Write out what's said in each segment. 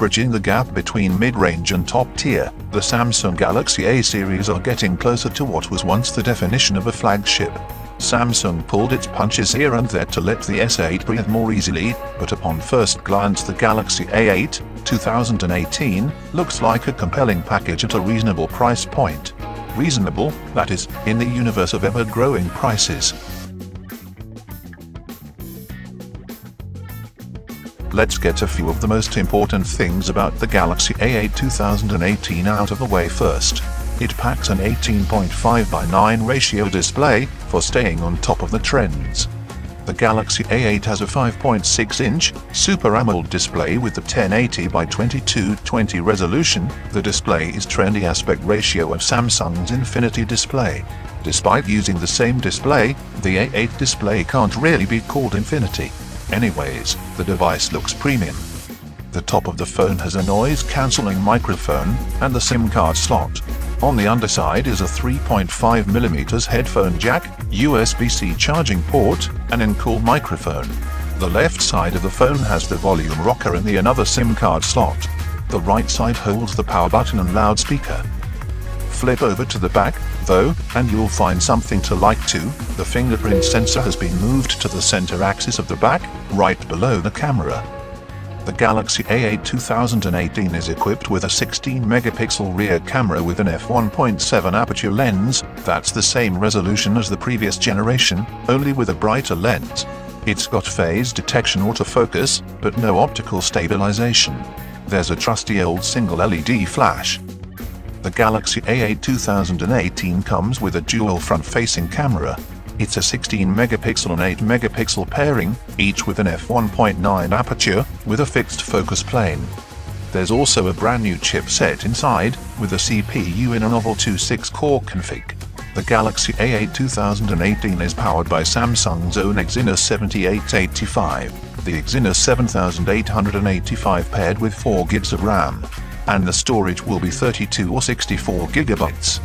bridging the gap between mid-range and top tier, the Samsung Galaxy A series are getting closer to what was once the definition of a flagship. Samsung pulled its punches here and there to let the S8 breathe more easily, but upon first glance the Galaxy A8 2018 looks like a compelling package at a reasonable price point. Reasonable, that is, in the universe of ever-growing prices. Let's get a few of the most important things about the Galaxy A8 2018 out of the way first. It packs an 18.5:9 ratio display, for staying on top of the trends. The Galaxy A8 has a 5.6-inch Super AMOLED display with the 1080x2220 resolution. The display is trendy aspect ratio of Samsung's Infinity display. Despite using the same display, the A8 display can't really be called Infinity. Anyways, the device looks premium. The top of the phone has a noise-cancelling microphone, and the SIM card slot. On the underside is a 3.5mm headphone jack, USB-C charging port, and in-call microphone. The left side of the phone has the volume rocker and the another SIM card slot. The right side holds the power button and loudspeaker. Flip over to the back, though, and you'll find something to like too. The fingerprint sensor has been moved to the center axis of the back, right below the camera. The Galaxy A8 2018 is equipped with a 16-megapixel rear camera with an f1.7 aperture lens. That's the same resolution as the previous generation, only with a brighter lens. It's got phase detection autofocus, but no optical stabilization. There's a trusty old single LED flash. The Galaxy A8 2018 comes with a dual front-facing camera. It's a 16-megapixel and 8-megapixel pairing, each with an f1.9 aperture, with a fixed focus plane. There's also a brand new chipset inside, with a CPU in a novel 2.6-core config. The Galaxy A8 2018 is powered by Samsung's own Exynos 7885, the Exynos 7885 paired with 4 GB of RAM. And the storage will be 32 or 64 GB.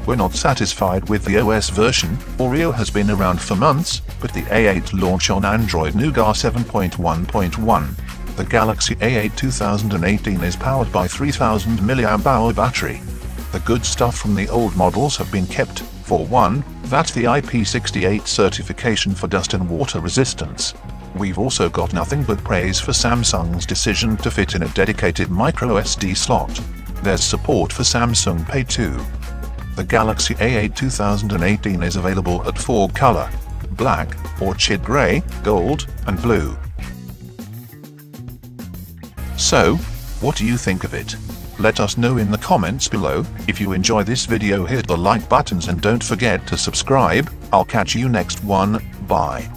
We're not satisfied with the OS version. Oreo has been around for months, but the A8 launch on Android Nougat 7.1.1. The Galaxy A8 2018 is powered by 3000 mAh battery. The good stuff from the old models have been kept. For one, that's the IP68 certification for dust and water resistance. We've also got nothing but praise for Samsung's decision to fit in a dedicated microSD slot. There's support for Samsung Pay too. The Galaxy A8 2018 is available at 4 color: black, orchid grey, gold, and blue. So, what do you think of it? Let us know in the comments below. If you enjoy this video, hit the like buttons and don't forget to subscribe. I'll catch you next one. Bye.